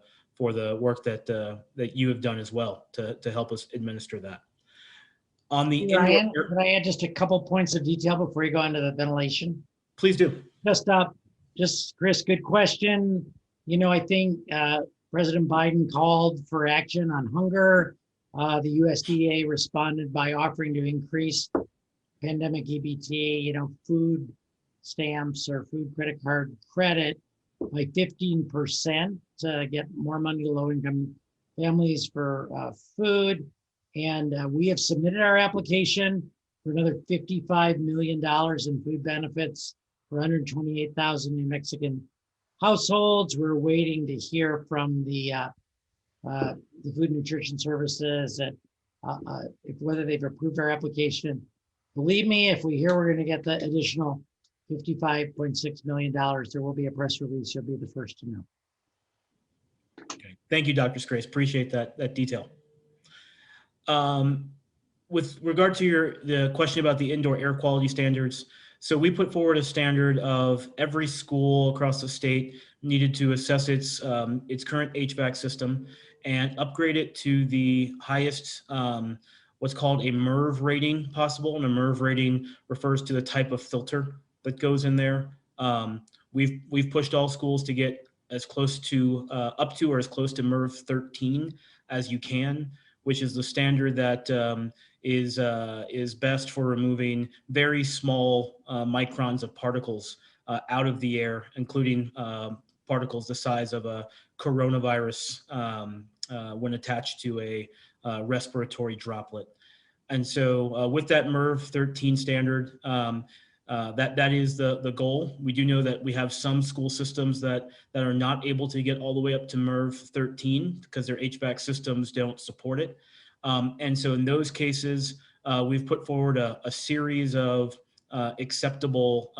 work that you have done as well to help us administer that. On the Ryan, can I add just a couple points of detail before you go into the ventilation? Please do. Just Chris, good question. I think President Biden called for action on hunger. The USDA responded by offering to increase pandemic EBT, food stamps or food credit card credit by 15% to get more money to low-income families for food. And we have submitted our application for another $55 million in food benefits for 128,000 New Mexican households. We're waiting to hear from the Food and Nutrition Services that whether they've approved our application. Believe me, if we hear we're going to get the additional $55.6 million, there will be a press release. You'll be the first to know. Okay. Thank you, Dr. Scrace. Appreciate that detail. With regard to the question about the indoor air quality standards, so we put forward a standard of every school across the state needed to assess its current HVAC system and upgrade it to the highest, what's called a MERV rating possible. And a MERV rating refers to the type of filter that goes in there. We've pushed all schools to get as close to up to or as close to MERV 13 as you can, which is the standard that is best for removing very small microns of particles out of the air, including particles the size of a coronavirus when attached to a respiratory droplet. And so with that MERV 13 standard, that is the goal. We do know that we have some school systems that are not able to get all the way up to MERV 13 because their HVAC systems don't support it. And so in those cases, we've put forward a series of acceptable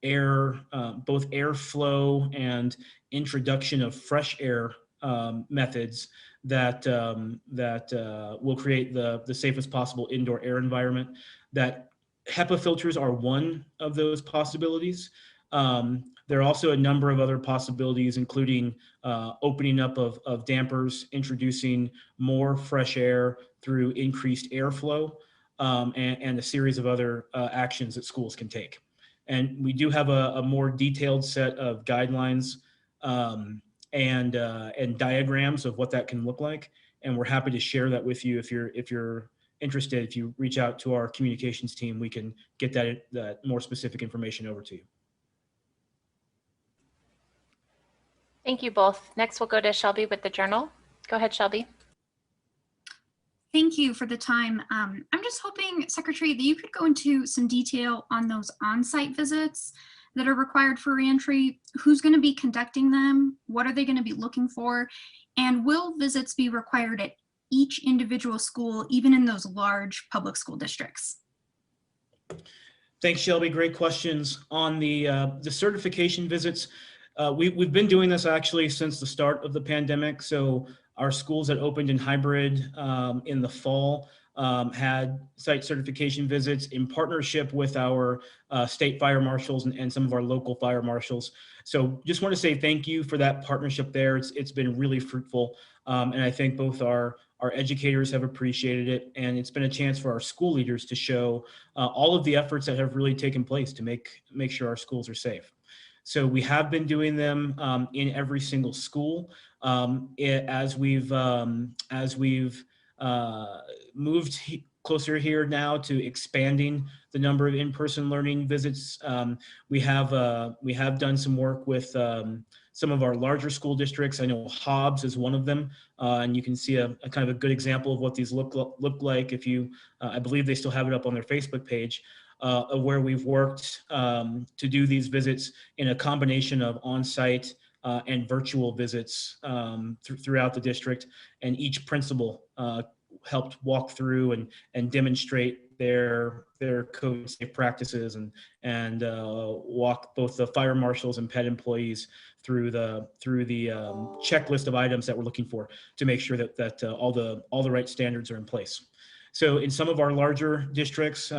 air, both airflow and introduction of fresh air methods that will create the safest possible indoor air environment. That HEPA filters are one of those possibilities. There are also a number of other possibilities, including opening up of dampers, introducing more fresh air through increased airflow, and a series of other actions that schools can take. And we do have a more detailed set of guidelines and diagrams of what that can look like. And we're happy to share that with you if you're interested. If you reach out to our communications team, we can get that more specific information over to you. Thank you both. Next, we'll go to Shelby with the Journal. Go ahead, Shelby. Thank you for the time. I'm just hoping, Secretary, that you could go into some detail on those on-site visits that are required for reentry. Who's going to be conducting them? What are they going to be looking for? And will visits be required at each individual school, even in those large public school districts? Thanks, Shelby. Great questions. On the certification visits, we've been doing this actually since the start of the pandemic. So our schools that opened in hybrid in the fall had site certification visits in partnership with our state fire marshals and some of our local fire marshals. So just want to say thank you for that partnership there. It's been really fruitful. And I think both our educators have appreciated it, and it's been a chance for our school leaders to show all of the efforts that have really taken place to make sure our schools are safe. So we have been doing them in every single school. As we've moved closer here now to expanding the number of in-person learning visits, we have done some work with some of our larger school districts. I know Hobbs is one of them, and you can see a kind of a good example of what these look like. If you, I believe they still have it up on their Facebook page, of where we've worked to do these visits in a combination of on-site and virtual visits throughout the district, and each principal helped walk through and demonstrate their COVID safe practices and walk both the fire marshals and PED employees through the checklist of items that we're looking for to make sure that all the right standards are in place. So in some of our larger districts,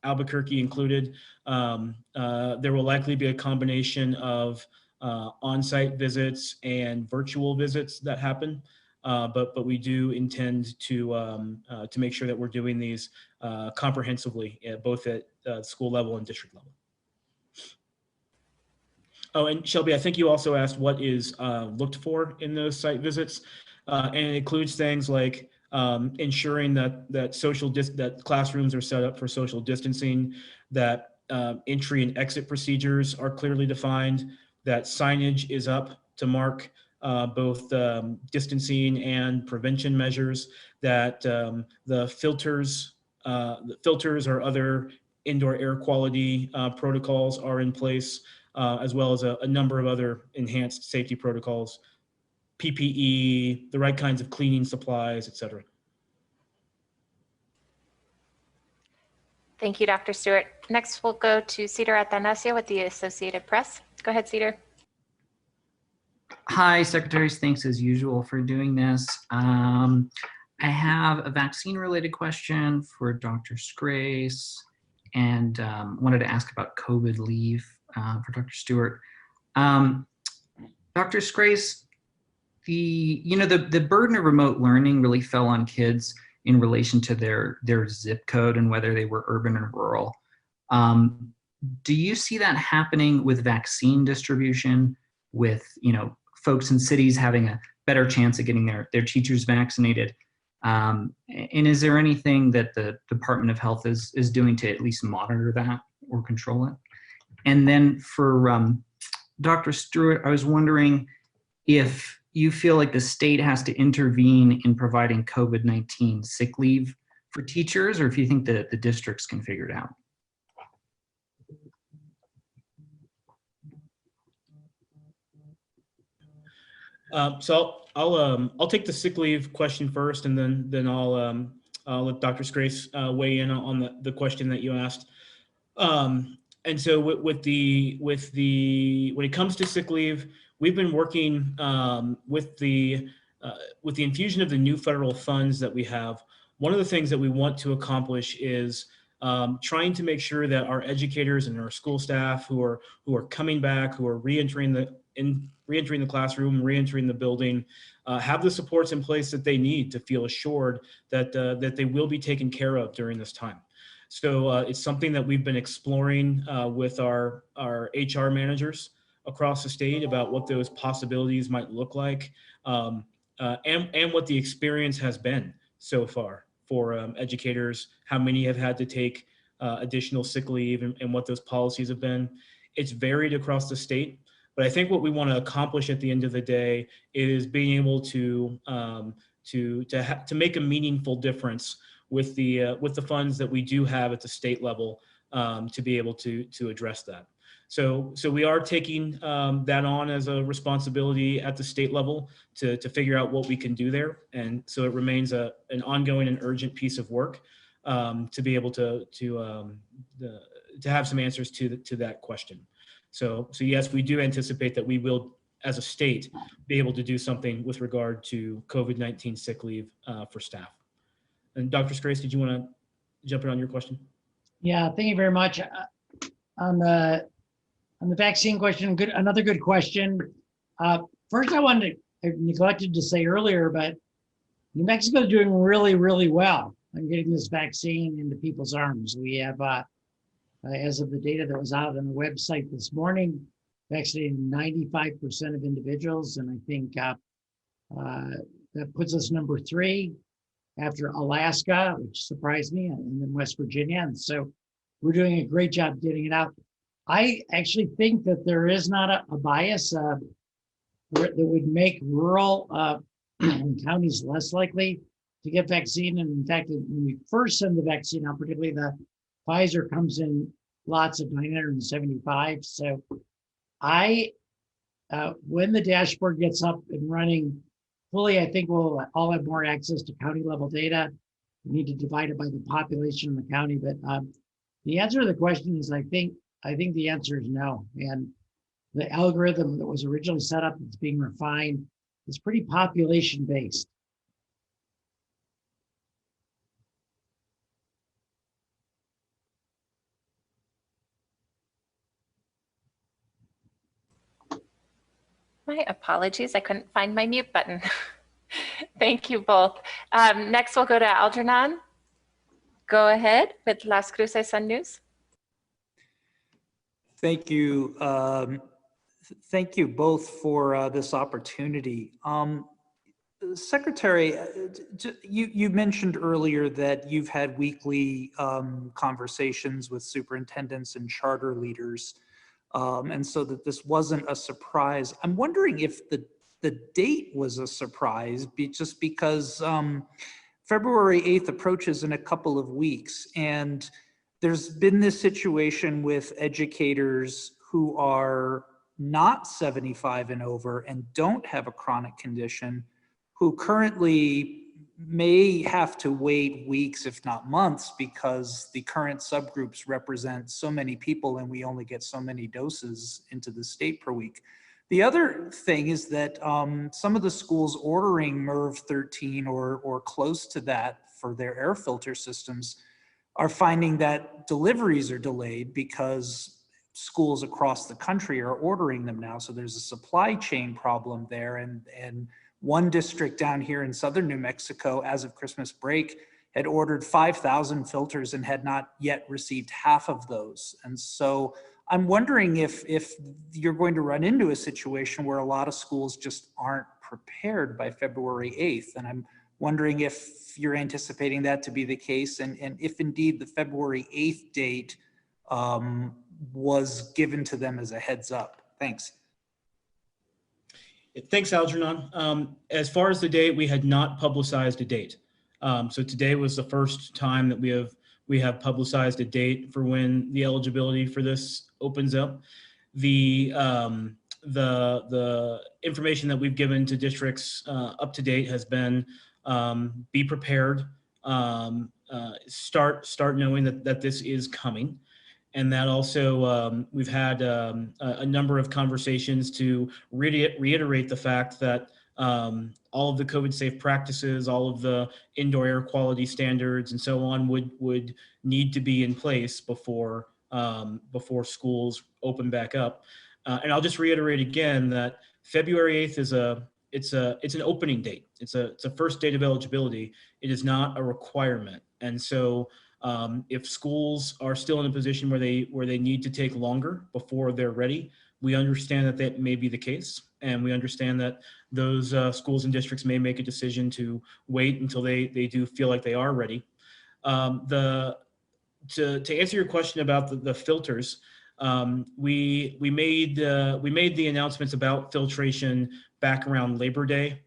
Albuquerque included, there will likely be a combination of on-site visits and virtual visits that happen. But we do intend to make sure that we're doing these comprehensively, both at school level and district level. Oh, and Shelby, I think you also asked what is looked for in those site visits, and it includes things like ensuring that classrooms are set up for social distancing, that entry and exit procedures are clearly defined, that signage is up to mark both distancing and prevention measures, that the filters or other indoor air quality protocols are in place, as well as a number of other enhanced safety protocols, PPE, the right kinds of cleaning supplies, et cetera. Thank you, Dr. Stewart. Next, we'll go to Cedar Atanasio with the Associated Press. Go ahead, Cedar. Hi, secretaries. Thanks as usual for doing this. I have a vaccine-related question for Dr. Scrace and wanted to ask about COVID leave for Dr. Stewart. Dr. Scrace, the burden of remote learning really fell on kids in relation to their zip code and whether they were urban or rural. Do you see that happening with vaccine distribution, with folks in cities having a better chance of getting their teachers vaccinated? And is there anything that the Department of Health is doing to at least monitor that or control it? And then for Dr. Stewart, I was wondering if you feel like the state has to intervene in providing COVID-19 sick leave for teachers, or if you think that the districts can figure it out. So I'll take the sick leave question first, and then I'll let Dr. Scrace weigh in on the question that you asked. And so when it comes to sick leave, we've been working with the infusion of the new federal funds that we have. One of the things that we want to accomplish is trying to make sure that our educators and our school staff who are coming back, who are reentering the classroom, reentering the building, have the supports in place that they need to feel assured that they will be taken care of during this time. So it's something that we've been exploring with our HR managers across the state about what those possibilities might look like, and what the experience has been so far for educators, how many have had to take additional sick leave, and what those policies have been. It's varied across the state, but I think what we want to accomplish at the end of the day is being able to make a meaningful difference with the funds that we do have at the state level to be able to address that. So we are taking that on as a responsibility at the state level to figure out what we can do there. And so it remains an ongoing and urgent piece of work to be able to have some answers to that question. So yes, we do anticipate that we will, as a state, be able to do something with regard to COVID-19 sick leave for staff. And Dr. Scrace, did you want to jump in on your question? Yeah, thank you very much. On the vaccine question, another good question. First, I neglected to say earlier, but New Mexico is doing really, really well on getting this vaccine into people's arms. We have, as of the data that was out on the website this morning, vaccinating 95% of individuals, and I think that puts us number 3 after Alaska, which surprised me, and then West Virginia. And so we're doing a great job getting it out. I actually think that there is not a bias that would make rural counties less likely to get vaccine. And in fact, when we first send the vaccine out, particularly the Pfizer comes in lots of 975. So when the dashboard gets up and running fully, I think we'll all have more access to county level data. we need to divide it by the population in the county. But the answer to the question is, I think the answer is no. And the algorithm that was originally set up, that's being refined, is pretty population based. My apologies, I couldn't find my mute button. Thank you both. Next, we'll go to Algernon. Go ahead with Las Cruces Sun News. Thank you. Thank you both for this opportunity. Secretary, you mentioned earlier that you've had weekly conversations with superintendents and charter leaders, and so that this wasn't a surprise. I'm wondering if the date was a surprise, just because February 8th approaches in a couple of weeks, and there's been this situation with educators who are not 75 and over and don't have a chronic condition, who currently may have to wait weeks, if not months, because the current subgroups represent so many people and we only get so many doses into the state per week. The other thing is that some of the schools ordering MERV 13 or close to that for their air filter systems are finding that deliveries are delayed because schools across the country are ordering them now. So there's a supply chain problem there. And one district down here in southern New Mexico, as of Christmas break, had ordered 5,000 filters and had not yet received half of those. And so I'm wondering if you're going to run into a situation where a lot of schools just aren't prepared by February 8th. And I'm wondering if you're anticipating that to be the case, and if indeed the February 8th date was given to them as a heads up. Thanks. Thanks, Algernon. As far as the date, we had not publicized a date. So today was the first time that we have publicized a date for when the eligibility for this opens up. The information that we've given to districts up to date has been be prepared, start knowing that this is coming. And that also, we've had a number of conversations to reiterate the fact that all of the COVID safe practices, all of the indoor air quality standards and so on would need to be in place before schools open back up. And I'll just reiterate again that February 8th it's an opening date. It's a first date of eligibility. It is not a requirement. And so if schools are still in a position where they need to take longer before they're ready, we understand that may be the case. And we understand that those schools and districts may make a decision to wait until they do feel like they are ready. To answer your question about the filters, we made the announcements about filtration back around Labor Day.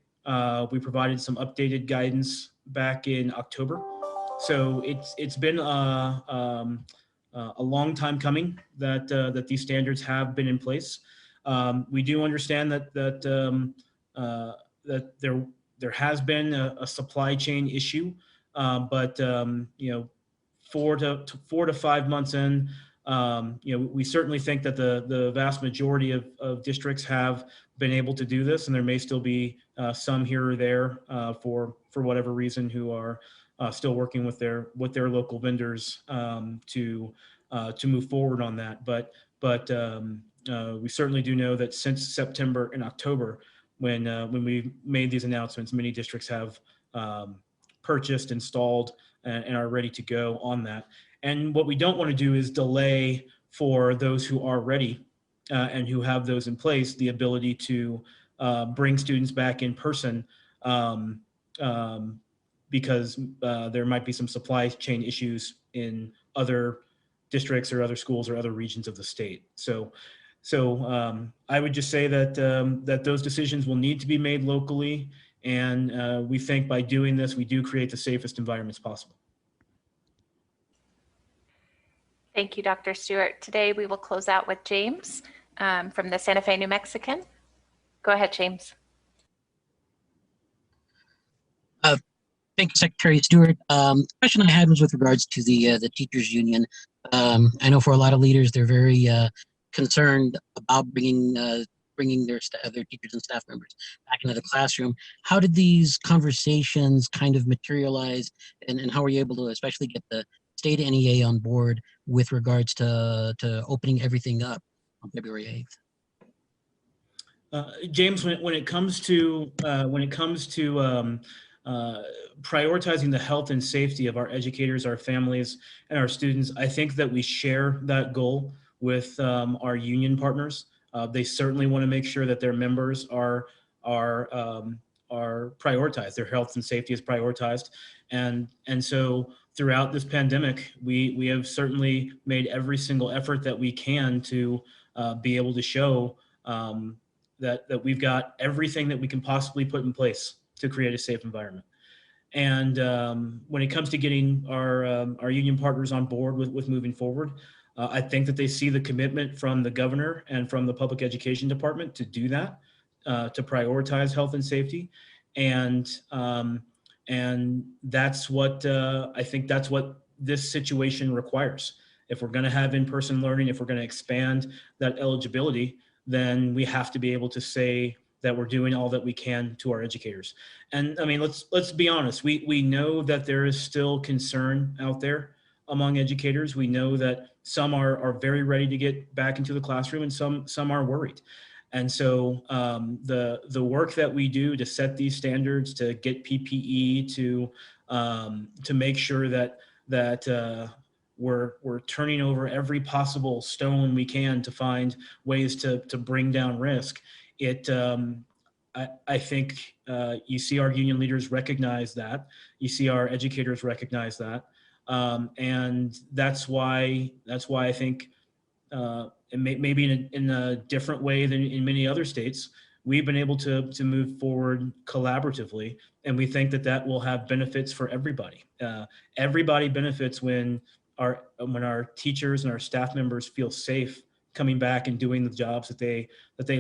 We provided some updated guidance back in October. So it's been a long time coming that these standards have been in place. We do understand that there has been a supply chain issue, but 4 to 5 months in, we certainly think that the vast majority of districts have been able to do this, and there may still be some here or there for whatever reason who are still working with their local vendors to move forward on that. But we certainly do know that since September and October, when we made these announcements, many districts have purchased, installed, and are ready to go on that. And what we don't want to do is delay for those who are ready and who have those in place the ability to bring students back in person because there might be some supply chain issues in other districts or other schools or other regions of the state. So I would just say that those decisions will need to be made locally, and we think by doing this, we do create the safest environments possible. Thank you, Dr. Stewart. Today we will close out with James from the Santa Fe New Mexican. Go ahead, James. Thank you, Secretary Stewart. The question I had was with regards to the teachers union. I know for a lot of leaders, they're very concerned about bringing their teachers and staff members back into the classroom. How did these conversations kind of materialize, and how were you able to especially get the state NEA on board with regards to opening everything up on February 8th? James, when it comes to prioritizing the health and safety of our educators, our families, and our students, I think that we share that goal with our union partners. They certainly want to make sure that their members are prioritized. Their health and safety is prioritized, and so throughout this pandemic, we have certainly made every single effort that we can to be able to show that we've got everything that we can possibly put in place to create a safe environment. And when it comes to getting our union partners on board with moving forward, I think that they see the commitment from the governor and from the public education department to do that, to prioritize health and safety. And that's what I think that's what this situation requires. If we're going to have in-person learning, if we're going to expand that eligibility, then we have to be able to say that we're doing all that we can to our educators. And I mean, let's be honest. We know that there is still concern out there among educators. We know that some are very ready to get back into the classroom, and some are worried. And so the work that we do to set these standards, to get PPE, to make sure that we're turning over every possible stone we can to find ways to bring down risk. I think you see our union leaders recognize that. You see our educators recognize that, and that's why I think maybe in a different way than in many other states, we've been able to move forward collaboratively, and we think that will have benefits for everybody. Everybody benefits when our teachers and our staff members feel safe coming back and doing the jobs that they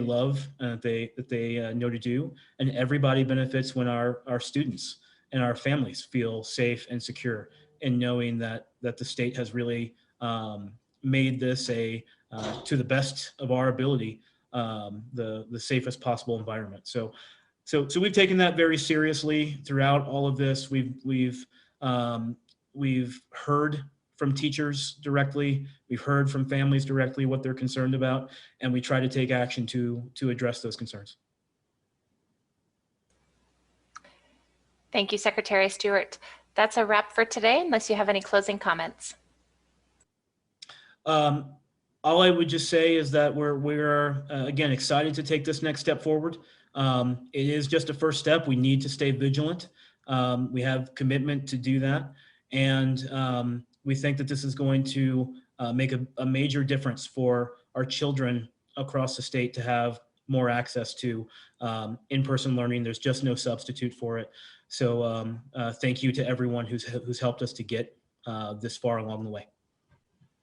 love and that they know to do, and everybody benefits when our students and our families feel safe and secure in knowing that the state has really made this to the best of our ability the safest possible environment. So we've taken that very seriously throughout all of this. We've heard from teachers directly. We've heard from families directly what they're concerned about, and we try to take action to address those concerns. Thank you, Secretary Stewart. That's a wrap for today, unless you have any closing comments. All I would just say is that we're again excited to take this next step forward. It is just a first step. We need to stay vigilant. We have commitment to do that, and we think that this is going to make a major difference for our children across the state to have more access to in-person learning. There's just no substitute for it. So thank you to everyone who's helped us to get this far along the way.